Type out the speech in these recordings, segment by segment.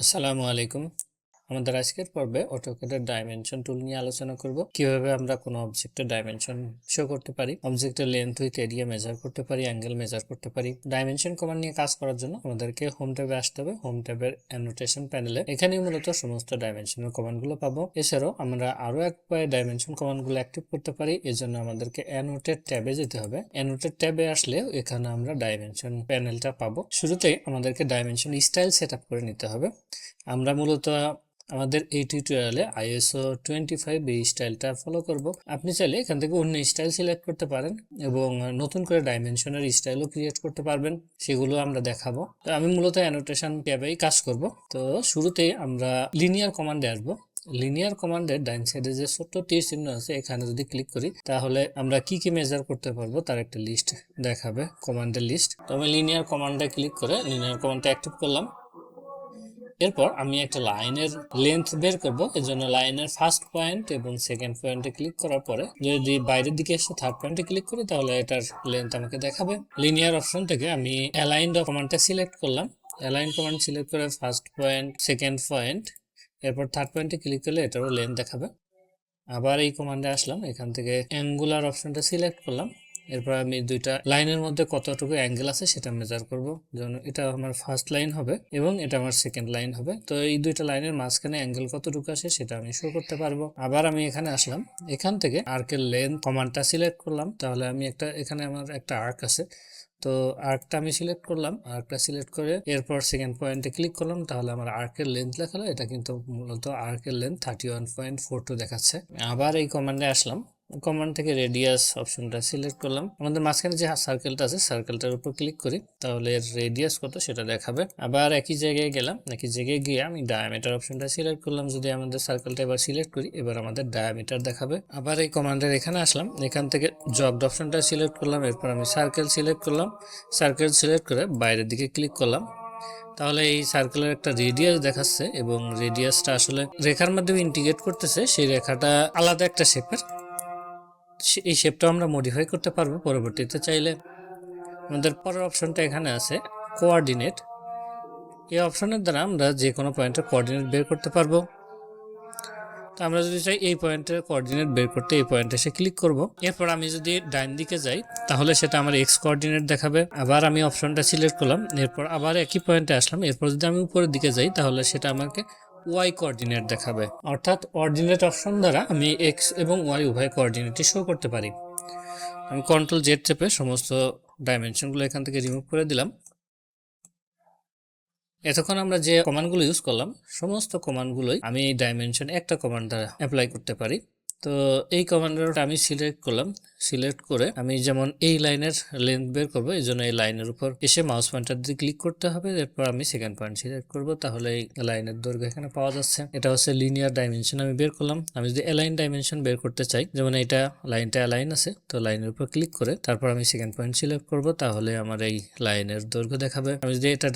আসসালামু আলাইকুম। আমাদের আজকের পর্বে অটোক্যাডের ডাইমেনশন টুল নিয়ে আলোচনা করব। কিভাবে আমরা কোনো অবজেক্টের ডাইমেনশন শো করতে পারি, অবজেক্টের লেন্থ উইথ এরিয়া মেজার করতে পারি, অ্যাঙ্গেল মেজার করতে পারি। ডাইমেনশন কমান্ড নিয়ে কাজ করার জন্য আমাদেরকে হোম ট্যাবে আসতে হবে। হোম ট্যাবের অ্যানোটেশন প্যানেলে এখানে মূলত সমস্ত ডাইমেনশনের কমান্ডগুলো পাবো। এছাড়াও আমরা আরো এক পায়ে ডাইমেনশন কমান্ডগুলো অ্যাক্টিভ করতে পারি। এজন্য আমাদেরকে অ্যানোটেট ট্যাবে যেতে হবে। অ্যানোটেট ট্যাবে আসলে এখানে আমরা ডাইমেনশন প্যানেলটা পাবো। শুরুতেই আমাদেরকে ডাইমেনশন স্টাইল সেট আপ করে নিতে হবে। আমরা মূলত আমাদের এই টিউটোরিয়ালে ISO 25 এই স্টাইলটা ফলো করব। আপনি চাইলে এখান থেকে অন্য স্টাইল সিলেক্ট করতে পারেন এবং নতুন করে ডাইমেনশনের স্টাইলও ক্রিয়েট করতে পারবেন, সেগুলো আমরা দেখাবো। তো আমি মূলত অ্যানোটেশন ট্যাবেই কাজ করব। তো শুরুতেই আমরা লিনিয়ার কমান্ডে আসবো। লিনিয়ার কমান্ডের ডাইন সাইডে যে ছোট্ট তীর চিহ্ন আছে এখানে যদি ক্লিক করি তাহলে আমরা কি কি মেজার করতে পারবো তার একটা লিস্ট দেখাবে, কমান্ডের লিস্ট। তো আমি লিনিয়ার কমান্ডে ক্লিক করে লিনিয়ার কমান্ডটা অ্যাক্টিভ করলাম। এরপর আমি একটা লাইনের লেন্থ বের করব। এজন্য লাইনের ফার্স্ট পয়েন্ট এবং সেকেন্ড পয়েন্টে ক্লিক করার পরে যদি বাইরের দিকে এসে থার্ড পয়েন্টে ক্লিক করি তাহলে এটার লেন্থ আমাকে দেখাবে। লিনিয়ার অপশন থেকে আমি অ্যালাইন কমান্ডটা সিলেক্ট করলাম। অ্যালাইন কমান্ড সিলেক্ট করে ফার্স্ট পয়েন্ট, সেকেন্ড পয়েন্ট, এরপর থার্ড পয়েন্টে ক্লিক করলে এটারও লেন্থ দেখাবে। আবার এই কমান্ডে আসলাম, এখান থেকে অ্যাঙ্গুলার অপশনটা সিলেক্ট করলাম। এরপর আমি দুইটা লাইনের মধ্যে কতটুকু অ্যাঙ্গেল আছে সেটা মেজার করব। যেমন এটা আমার ফার্স্ট লাইন হবে এবং এটা আমার সেকেন্ড লাইন হবে। তো এই দুইটা লাইনের মাঝখানে অ্যাঙ্গেল কতটুকু আছে সেটা আমি শো করতে পারবো। আবার আমি এখানে আসলাম, এখান থেকে আর্কের লেন্থ কমান্ডটা সিলেক্ট করলাম। তাহলে আমি এখানে আমার একটা আর্ক আছে, তো আর্কটা আমি সিলেক্ট করলাম। আর্কটা সিলেক্ট করে এরপর সেকেন্ড পয়েন্টে ক্লিক করলাম, তাহলে আমার আর্কের লেন্থ লেখালো। এটা কিন্তু মূলত আর্কের লেন্থ 31.42 দেখাচ্ছে। আবার এই কমান্ডে আসলাম, কমান্ড থেকে রেডিয়াস অপশনটা সিলেক্ট করলাম। আমাদের মাঝখানে যে সার্কেলটা আছে সার্কেলটার উপর ক্লিক করি তাহলে এর রেডিয়াস কত সেটা দেখাবে। আবার একই জায়গায় গেলাম, একই জায়গায় গিয়ে আমি ডায়ামিটার অপশনটা সিলেক্ট করলাম। যদি আমাদের সার্কেলটা এবার সিলেক্ট করি এবার আমাদের ডায়ামিটার দেখাবে। আবার এই কমান্ডের এখানে আসলাম, এখান থেকে জগড অপশনটা সিলেক্ট করলাম। এরপর আমি সার্কেল সিলেক্ট করলাম। সার্কেল সিলেক্ট করে বাইরের দিকে ক্লিক করলাম, তাহলে এই সার্কেলের একটা রেডিয়াস দেখাচ্ছে এবং রেডিয়াসটা আসলে রেখার মাধ্যমে ইন্টিগ্রেট করতেছে। সেই রেখাটা আলাদা একটা শেপের, এই শেপটা আমরা মডিফাই করতে পারবো পরবর্তীতে চাইলে। আমাদের পরের অপশনটা এখানে আছে কোঅর্ডিনেট। এই অপশনের দ্বারা আমরা যে কোনো পয়েন্টের কোঅর্ডিনেট বের করতে পারবো। তো আমরা যদি চাই এই পয়েন্টের কোঅর্ডিনেট বের করতে এই পয়েন্টে এসে ক্লিক করব। এরপর আমি যদি ডাইন দিকে যাই তাহলে সেটা আমার এক্স কোঅর্ডিনেট দেখাবে। আবার আমি অপশনটা সিলেক্ট করলাম, এরপর আবার একই পয়েন্টে আসলাম। এরপর যদি আমি উপরের দিকে যাই তাহলে সেটা আমাকে ওয়াই কোঅর্ডিনেট দেখাবে। অর্থাৎ অর্ডিনেট অপশন দ্বারা আমি এক্স এবং ওয়াই উভয় কোঅর্ডিনেটই শো করতে পারি। আমি কন্ট্রোল জেড চেপে সমস্ত ডাইমেনশনগুলো এখান থেকে রিমুভ করে দিলাম। এতক্ষণ আমরা যে কমান্ডগুলো ইউজ করলাম সমস্ত কমান্ডগুলোই আমি এই ডাইমেনশন একটা কমান্ড দ্বারা অ্যাপ্লাই করতে পারি। তো এই কমান্ডটা আমি সিলেক্ট করলাম। সিলেক্ট করে আমি যেমন এই লাইনের লেন্থ বের করবো, এই জন্য এই লাইনের উপর এসে মাউস পয়েন্টার দিয়ে ক্লিক করতে হবে। এরপর আমি সেকেন্ড পয়েন্ট সিলেক্ট করবো, তাহলে এই লাইনের দৈর্ঘ্য এখানে পাওয়া যাচ্ছে। এটা হচ্ছে লিনিয়ার ডাইমেনশন আমি বের করলাম। আমি যদি অ্যালাইন ডাইমেনশন বের করতে চাই, যেমন এটা লাইনটা অ্যালাইন আছে, তো লাইনের উপর ক্লিক করে তারপর আমি সেকেন্ড পয়েন্ট সিলেক্ট করবো, তাহলে আমার এই লাইনের দৈর্ঘ্য দেখাবে। আমি যদি এটা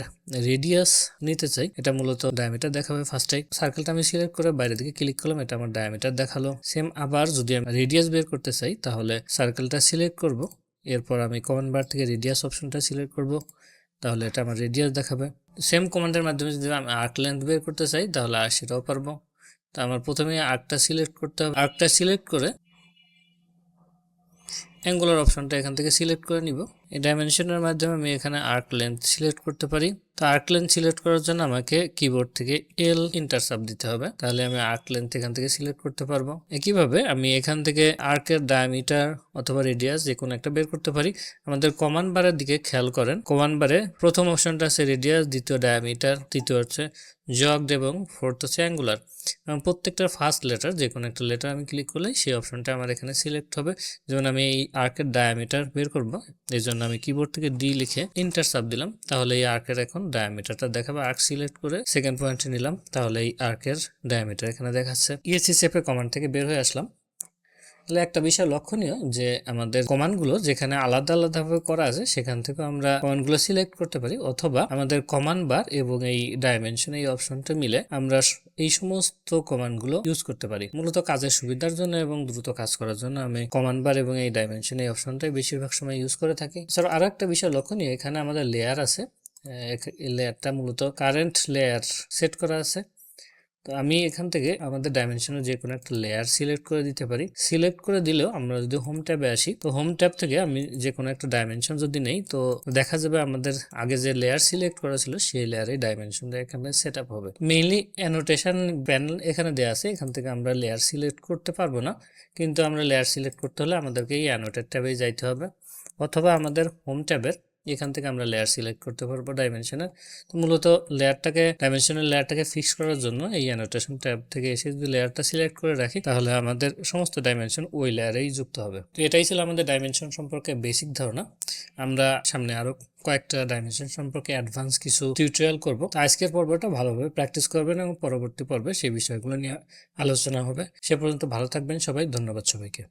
রেডিয়াস নিতে চাই, এটা মূলত ডায়ামিটার দেখাবে। ফার্স্টে সার্কেলটা আমি সিলেক্ট করে বাইরের দিকে ক্লিক করলাম, এটা আমার ডায়ামিটার দেখালো। সেম আবার যদি আমি রেডিয়াস বের করতে চাই তাহলে সার্কেলটা সিলেক্ট করব। এরপর আমি কমান্ড বার থেকে রেডিয়াস অপশনটা সিলেক্ট করব, তাহলে এটা আমার রেডিয়াস দেখাবে। সেম কমান্ডের মাধ্যমে যদি আমি আর্ক লেন্থ বের করতে চাই তাহলে সেটাও পারবো। তো আমার প্রথমে আর্কটা সিলেক্ট করতে হবে। আর্কটা সিলেক্ট করে অ্যাঙ্গুলার অপশনটা এখান থেকে সিলেক্ট করে নিব। এই ডাইমেনশনের মাধ্যমে আমি এখানে আর্ক লেন্থ সিলেক্ট করতে পারি। তো আর্ক লেন্থ সিলেক্ট করার জন্য আমাকে কিবোর্ড থেকে এল ইন্টারসাপ দিতে হবে, তাহলে আমি আর্ক লেন্থ এখান থেকে সিলেক্ট করতে পারবো। একইভাবে আমি এখান থেকে আর্কের ডায়ামিটার অথবা রেডিয়াস যে কোনো একটা বের করতে পারি। আমাদের কমান্ড বারের দিকে খেয়াল করেন, কমান্ড বারে প্রথম অপশনটা আছে রেডিয়াস, দ্বিতীয় ডায়ামিটার, তৃতীয় হচ্ছে জগড এবং ফোর্থ হচ্ছে অ্যাঙ্গুলার। এবং প্রত্যেকটার ফার্স্ট লেটার যে কোনো একটা লেটার আমি ক্লিক করলে সেই অপশনটা আমার এখানে সিলেক্ট হবে। যেমন আমি এই আর্কের ডায়ামিটার বের করব, এই জন্য আমি কিবোর্ড থেকে ডি লিখে ইন্টারসাপ দিলাম, তাহলে এই আর্কের এখন ডায়ামিটারটা দেখাবে। আর্ক সিলেক্ট করে সেকেন্ড পয়েন্টে নিলাম, তাহলে এই আর্কের ডায়ামিটার এখানে দেখাচ্ছে। ইএসসি শেপে কমান্ড থেকে বের হয়ে আসলাম। তাহলে একটা বিষয় লক্ষণীয় যে আমাদের কমান্ডগুলো যেখানে আলাদা আলাদাভাবে করা আছে সেখান থেকে আমরা কমান্ডগুলো সিলেক্ট করতে পারি, অথবা আমাদের কমান্ড বার এবং এই ডাইমেনশন এই অপশনটা মিলে আমরা এই সমস্ত কমান্ডগুলো ইউজ করতে পারি। মূলত কাজের সুবিধার জন্য এবং দ্রুত কাজ করার জন্য আমি কমান্ড বার এবং এই ডাইমেনশন এই অপশনটাই বেশিরভাগ সময় ইউজ করে থাকি। স্যার আরো একটা বিষয় লক্ষণীয়, এখানে আমাদের লেয়ার আছে এই লেয়ারটা মূলত কারেন্ট লেয়ার সেট করা আছে। তো আমি এখান থেকে আমাদের ডাইমেনশনের যে কোনো একটা লেয়ার সিলেক্ট করে দিতে পারি। সিলেক্ট করে দিলেও আমরা যদি হোম ট্যাবে আসি, তো হোম ট্যাব থেকে আমি যে কোনো একটা ডাইমেনশন যদি নেই, তো দেখা যাবে আমাদের আগে যে লেয়ার সিলেক্ট করা ছিল সেই লেয়ারে ডাইমেনশনটা এখানে সেট আপ হবে। মেইনলি অ্যানোটেশন প্যানেল এখানে দেওয়া আছে, এখান থেকে আমরা লেয়ার সিলেক্ট করতে পারবো না, কিন্তু আমরা লেয়ার সিলেক্ট করতে হলে আমাদেরকে এই অ্যানোটেট ট্যাবে যাইতে হবে, অথবা আমাদের হোম ট্যাবের এখান থেকে আমরা লেয়ার সিলেক্ট করতে পারবো ডাইমেনশনের। তো মূলত ডাইমেনশনের লেয়ারটাকে ফিক্স করার জন্য এই অ্যানোটেশন ট্যাব থেকে এসে যদি লেয়ারটা সিলেক্ট করে রাখি, তাহলে আমাদের সমস্ত ডাইমেনশন ওই লেয়ারেই যুক্ত হবে। তো এটাই ছিল আমাদের ডাইমেনশন সম্পর্কে বেসিক ধারণা। আমরা সামনে আরো কয়েকটা ডাইমেনশন সম্পর্কে অ্যাডভান্স কিছু টিউটোরিয়াল করব। তো আজকের পর্বটা ভালোভাবে প্র্যাকটিস করবেন এবং পরবর্তী পর্বে সেই বিষয়গুলো নিয়ে আলোচনা হবে। সে পর্যন্ত ভালো থাকবেন সবাই। ধন্যবাদ সবাইকে।